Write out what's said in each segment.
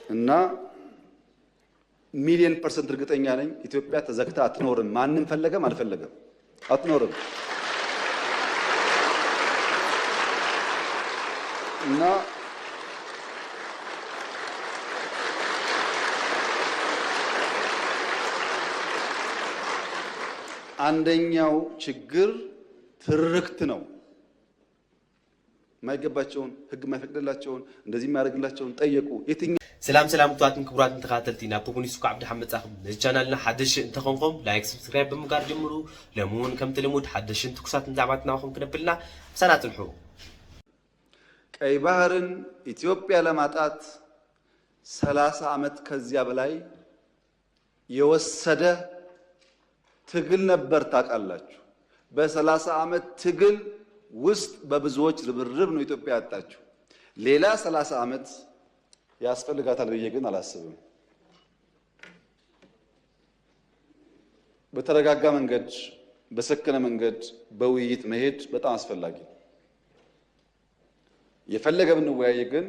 እና ሚሊዮን ፐርሰንት እርግጠኛ ነኝ ኢትዮጵያ ተዘግታ አትኖርም። ማንም ፈለገም አልፈለገም አትኖርም። እና አንደኛው ችግር ትርክት ነው። ማይገባቸውን ህግ ማይፈቅድላቸውን እንደዚህ ማያደርግላቸውን ጠየቁ። የትኛው ሰላም ክቡራትን ተከታተልቲና ፖፑሊስቱ ዓብዲ ሐመድ ጻኽብ ቻናልና ሓድሽ እንተኾንኩም ላይክ ሰብስክራይብ ብምጋር ጀምሩ። ለሙን ከምቲ ልሙድ ሓድሽን ትኩሳትን ዛዕባትና ኹም ክንብልና ሰናትንሑ ቀይ ባህርን ኢትዮጵያ ለማጣት 30 ዓመት ከዚያ በላይ የወሰደ ትግል ነበር። ታውቃላችሁ። በ30 ዓመት ትግል ውስጥ በብዙዎች ርብርብ ነው ኢትዮጵያ ያጣችው። ሌላ 30 ዓመት ያስፈልጋታል ብዬ ግን አላስብም። በተረጋጋ መንገድ፣ በሰከነ መንገድ በውይይት መሄድ በጣም አስፈላጊ ነው። የፈለገ ብንወያይ ግን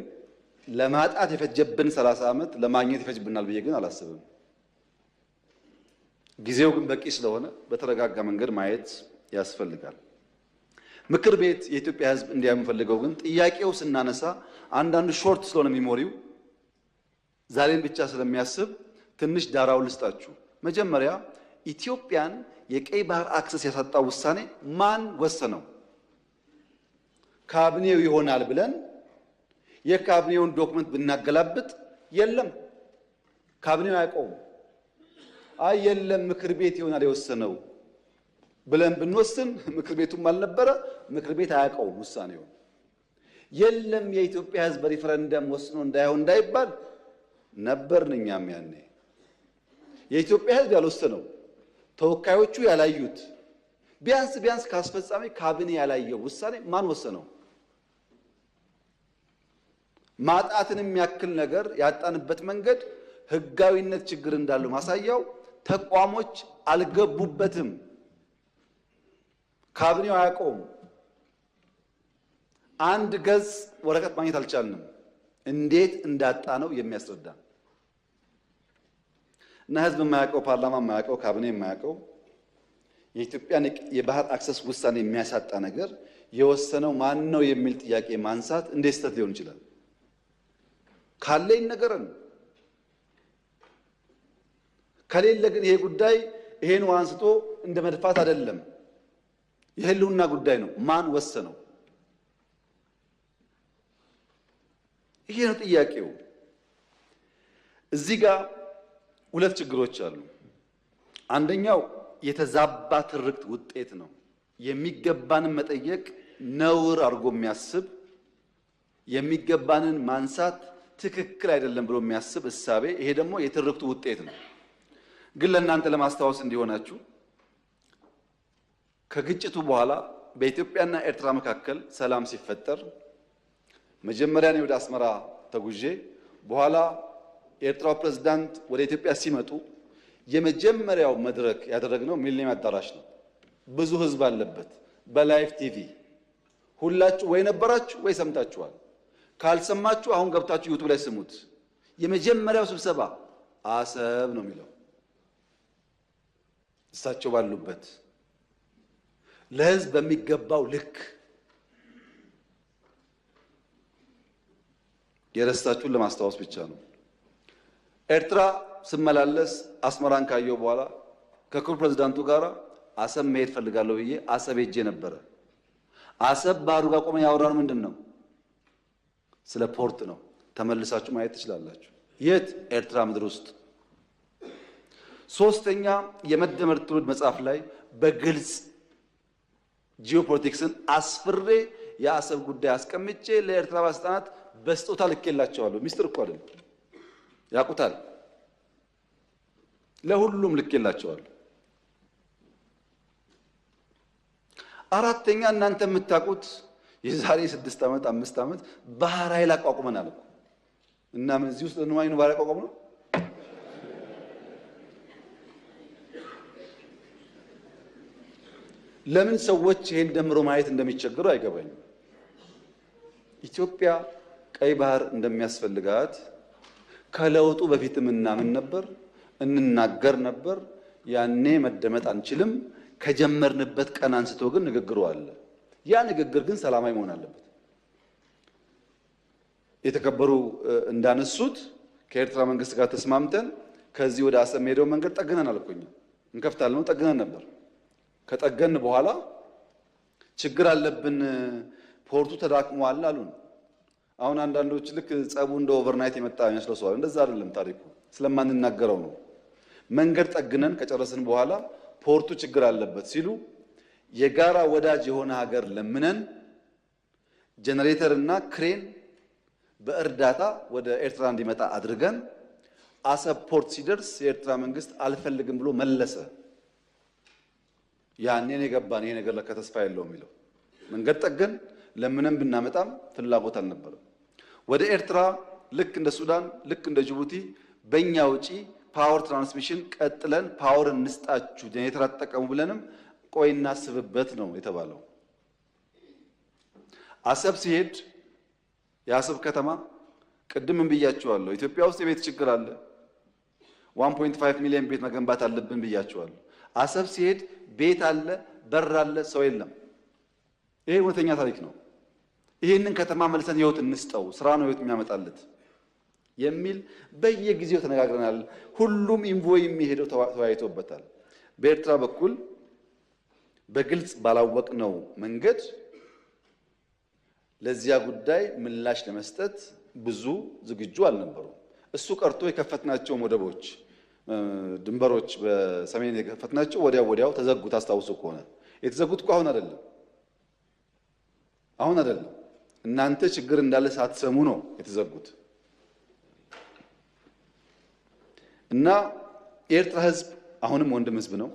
ለማጣት የፈጀብን 30 ዓመት ለማግኘት ይፈጅብናል ብዬ ግን አላስብም። ጊዜው ግን በቂ ስለሆነ በተረጋጋ መንገድ ማየት ያስፈልጋል። ምክር ቤት የኢትዮጵያ ሕዝብ እንዲያምፈልገው ግን ጥያቄው ስናነሳ አንዳንዱ ሾርት ስለሆነ ሚሞሪው ዛሬን ብቻ ስለሚያስብ ትንሽ ዳራው ልስጣችሁ። መጀመሪያ ኢትዮጵያን የቀይ ባህር አክሰስ ያሳጣው ውሳኔ ማን ወሰነው? ካቢኔው ይሆናል ብለን የካቢኔውን ዶክመንት ብናገላብጥ የለም፣ ካቢኔው አያውቀውም። አይ የለም ምክር ቤት ይሆናል የወሰነው ብለን ብንወስን ምክር ቤቱም አልነበረ፣ ምክር ቤት አያውቀውም ውሳኔው። የለም የኢትዮጵያ ሕዝብ በሪፈረንደም ወስኖ እንዳይሆን እንዳይባል ነበርን እኛም ያኔ። የኢትዮጵያ ሕዝብ ያልወሰነው ተወካዮቹ ያላዩት ቢያንስ ካስፈጻሚ ካቢኔ ያላየው ውሳኔ ማን ወሰነው? ማጣትን የሚያክል ነገር ያጣንበት መንገድ ህጋዊነት ችግር እንዳለው ማሳያው ተቋሞች አልገቡበትም። ካቢኔው አያውቀውም። አንድ ገጽ ወረቀት ማግኘት አልቻልንም። እንዴት እንዳጣ ነው የሚያስረዳ እና ህዝብ የማያውቀው ፓርላማ የማያውቀው ካቢኔ የማያውቀው የኢትዮጵያን የባህር አክሰስ ውሳኔ የሚያሳጣ ነገር የወሰነው ማን ነው የሚል ጥያቄ ማንሳት እንዴት ስህተት ሊሆን ይችላል? ካለ ይነገረን። ከሌለ ግን ይሄ ጉዳይ ይሄን አንስቶ እንደ መድፋት አይደለም፣ የህልውና ጉዳይ ነው። ማን ወሰነው? ይሄ ነው ጥያቄው። እዚህ ጋር ሁለት ችግሮች አሉ። አንደኛው የተዛባ ትርክት ውጤት ነው። የሚገባንን መጠየቅ ነውር አድርጎ የሚያስብ የሚገባንን ማንሳት ትክክል አይደለም ብሎ የሚያስብ እሳቤ፣ ይሄ ደግሞ የትርክቱ ውጤት ነው። ግን ለእናንተ ለማስታወስ እንዲሆናችሁ ከግጭቱ በኋላ በኢትዮጵያና ኤርትራ መካከል ሰላም ሲፈጠር መጀመሪያ ነው ወደ አስመራ ተጉዤ፣ በኋላ የኤርትራው ፕሬዝዳንት ወደ ኢትዮጵያ ሲመጡ የመጀመሪያው መድረክ ያደረግነው ሚሊኒየም አዳራሽ ነው። ብዙ ህዝብ አለበት። በላይቭ ቲቪ ሁላችሁ ወይ ነበራችሁ ወይ ሰምታችኋል። ካልሰማችሁ አሁን ገብታችሁ ዩቲዩብ ላይ ስሙት። የመጀመሪያው ስብሰባ አሰብ ነው የሚለው እሳቸው ባሉበት ለህዝብ በሚገባው ልክ የረሳችሁን ለማስታወስ ብቻ ነው። ኤርትራ ስመላለስ አስመራን ካየው በኋላ ከክቡር ፕሬዝዳንቱ ጋር አሰብ መሄድ ፈልጋለሁ ብዬ አሰብ ሄጄ ነበረ። አሰብ ባህሩ ጋር ቆመን ያወራነው ምንድን ነው? ስለ ፖርት ነው። ተመልሳችሁ ማየት ትችላላችሁ። የት? ኤርትራ ምድር ውስጥ። ሶስተኛ የመደመር ትውልድ መጽሐፍ ላይ በግልጽ ጂኦፖለቲክስን አስፍሬ የአሰብ ጉዳይ አስቀምጬ ለኤርትራ ባለስልጣናት በስጦታ ልኬላቸዋለሁ። ሚስጥር እኮ አይደለም፣ ያውቁታል። ለሁሉም ልኬላቸዋለሁ። አራተኛ እናንተ የምታውቁት የዛሬ 6 ዓመት 5 ዓመት ባህር ኃይል አቋቁመናል እኮ እና ምን እዚህ ውስጥ ለነማይ ነው ባህር አቋቁመ ነው? ለምን ሰዎች ይሄን ደምሮ ማየት እንደሚቸገሩ አይገባኝም። ኢትዮጵያ ቀይ ባህር እንደሚያስፈልጋት ከለውጡ በፊትም እናምን ነበር፣ እንናገር ነበር። ያኔ መደመጥ አንችልም። ከጀመርንበት ቀን አንስቶ ግን ንግግሩ አለ። ያ ንግግር ግን ሰላማዊ መሆን አለበት። የተከበሩ እንዳነሱት ከኤርትራ መንግስት ጋር ተስማምተን ከዚህ ወደ አሰብ ሄደው መንገድ ጠግነን አልኩኝ እንከፍታለን ነው ጠግነን ነበር። ከጠገን በኋላ ችግር አለብን፣ ፖርቱ ተዳክሟል አሉን። አሁን አንዳንዶች ልክ ጸቡ እንደ ኦቨርናይት የመጣ የሚመስለው ሰው እንደዛ አይደለም። ታሪኩ ስለማንናገረው ነው። መንገድ ጠግነን ከጨረስን በኋላ ፖርቱ ችግር አለበት ሲሉ የጋራ ወዳጅ የሆነ ሀገር ለምነን ጄኔሬተር እና ክሬን በእርዳታ ወደ ኤርትራ እንዲመጣ አድርገን አሰብ ፖርት ሲደርስ የኤርትራ መንግስት አልፈልግም ብሎ መለሰ። ያኔ ነው የገባን ይሄ ነገር ለካ ተስፋ የለውም የሚለው። መንገድ ጠገን ለምንም ብናመጣም ፍላጎት አልነበረም። ወደ ኤርትራ ልክ እንደ ሱዳን ልክ እንደ ጅቡቲ በእኛ ውጪ ፓወር ትራንስሚሽን ቀጥለን ፓወር እንስጣችሁ ጄኔሬተር አትጠቀሙ ብለንም ቆይ እናስብበት ነው የተባለው። አሰብ ሲሄድ የአሰብ ከተማ ቅድም ብያችኋለሁ፣ ኢትዮጵያ ውስጥ የቤት ችግር አለ። 1.5 ሚሊዮን ቤት መገንባት አለብን ብያችኋለሁ። አሰብ ሲሄድ ቤት አለ፣ በር አለ፣ ሰው የለም። ይሄ እውነተኛ ታሪክ ነው። ይሄንን ከተማ መልሰን ህይወት እንስጠው፣ ስራ ነው ህይወት የሚያመጣለት የሚል በየጊዜው ተነጋግረናል። ሁሉም ኢንቮይ የሚሄደው ተወያይቶበታል። በኤርትራ በኩል በግልጽ ባላወቅነው መንገድ ለዚያ ጉዳይ ምላሽ ለመስጠት ብዙ ዝግጁ አልነበሩም። እሱ ቀርቶ የከፈትናቸው ወደቦች፣ ድንበሮች በሰሜን የከፈትናቸው ወዲያው ተዘጉ። ታስታውሱ ከሆነ የተዘጉት እኮ አሁን አይደለም። እናንተ ችግር እንዳለ ሳትሰሙ ነው የተዘጉት። እና የኤርትራ ህዝብ አሁንም ወንድም ህዝብ ነው፣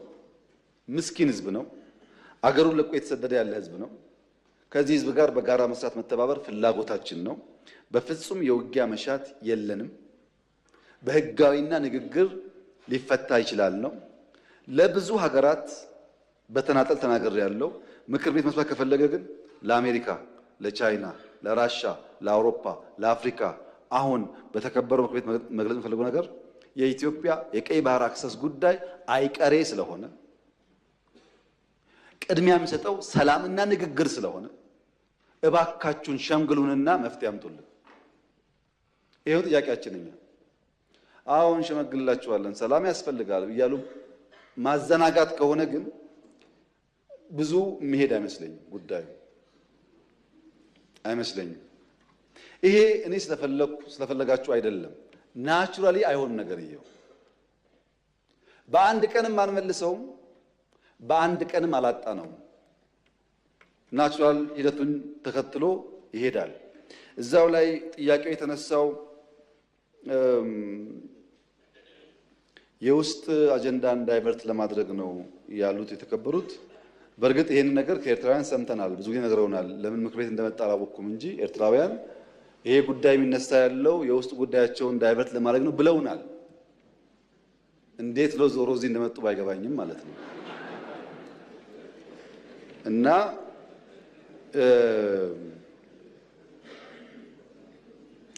ምስኪን ህዝብ ነው፣ አገሩን ለቆ የተሰደደ ያለ ህዝብ ነው። ከዚህ ህዝብ ጋር በጋራ መስራት መተባበር ፍላጎታችን ነው። በፍጹም የውጊያ መሻት የለንም። በህጋዊና ንግግር ሊፈታ ይችላል ነው። ለብዙ ሀገራት በተናጠል ተናገር ያለው ምክር ቤት መስማት ከፈለገ ግን ለአሜሪካ፣ ለቻይና፣ ለራሻ፣ ለአውሮፓ፣ ለአፍሪካ አሁን በተከበረው ምክር ቤት መግለጽ የፈለገው ነገር የኢትዮጵያ የቀይ ባህር አክሰስ ጉዳይ አይቀሬ ስለሆነ ቅድሚያ የሚሰጠው ሰላምና ንግግር ስለሆነ እባካችሁን ሸምግሉንና መፍትሄ አምጡልን። ይሄው ጥያቄያችን እኛ አሁን ሸመግልላችኋለን ሰላም ያስፈልጋል እያሉ ማዘናጋት ከሆነ ግን ብዙ መሄድ አይመስለኝም፣ ጉዳዩ አይመስለኝም። ይሄ እኔ ስለፈለጋችሁ አይደለም፣ ናቹራሊ አይሆን ነገር ይሄው በአንድ ቀንም አንመልሰውም፣ በአንድ ቀንም አላጣ ነው። ናቹራል ሂደቱን ተከትሎ ይሄዳል። እዛው ላይ ጥያቄው የተነሳው የውስጥ አጀንዳን ዳይቨርት ለማድረግ ነው ያሉት የተከበሩት። በእርግጥ ይሄን ነገር ከኤርትራውያን ሰምተናል፣ ብዙ ጊዜ ነግረውናል። ለምን ምክር ቤት እንደመጣ አላወቅኩም እንጂ ኤርትራውያን ይሄ ጉዳይ የሚነሳ ያለው የውስጥ ጉዳያቸውን ዳይቨርት ለማድረግ ነው ብለውናል። እንዴት ነው ዞሮ እዚህ እንደመጡ ባይገባኝም ማለት ነው። እና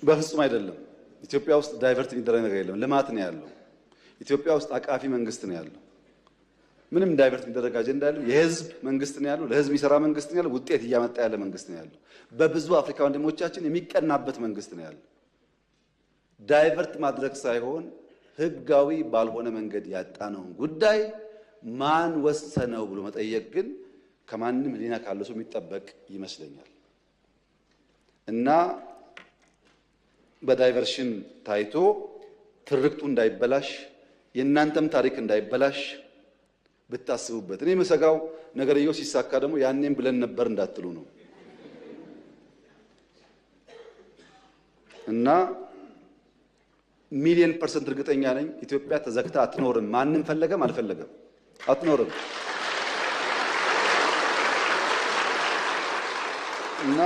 በፍጹም አይደለም። ኢትዮጵያ ውስጥ ዳይቨርት የሚደረግ ነገር የለም። ልማት ነው ያለው። ኢትዮጵያ ውስጥ አቃፊ መንግስት ነው ያለው። ምንም ዳይቨርት የሚደረግ አጀንዳ ያለው የህዝብ መንግስት ነው ያለው። ለህዝብ የሚሰራ መንግስት ነው ያለው። ውጤት እያመጣ ያለ መንግስት ነው ያለው። በብዙ አፍሪካ ወንድሞቻችን የሚቀናበት መንግስት ነው ያለው። ዳይቨርት ማድረግ ሳይሆን ህጋዊ ባልሆነ መንገድ ያጣነውን ጉዳይ ማን ወሰነው ብሎ መጠየቅ ግን ከማንም ህሊና ካለው ሰው የሚጠበቅ ይመስለኛል። እና በዳይቨርሽን ታይቶ ትርክቱ እንዳይበላሽ የእናንተም ታሪክ እንዳይበላሽ ብታስቡበት። እኔ የምሰጋው ነገርየው ሲሳካ ደግሞ ያኔም ብለን ነበር እንዳትሉ ነው። እና 1,000,000% እርግጠኛ ነኝ ኢትዮጵያ ተዘግታ አትኖርም። ማንም ፈለገም አልፈለገም አትኖርም። እና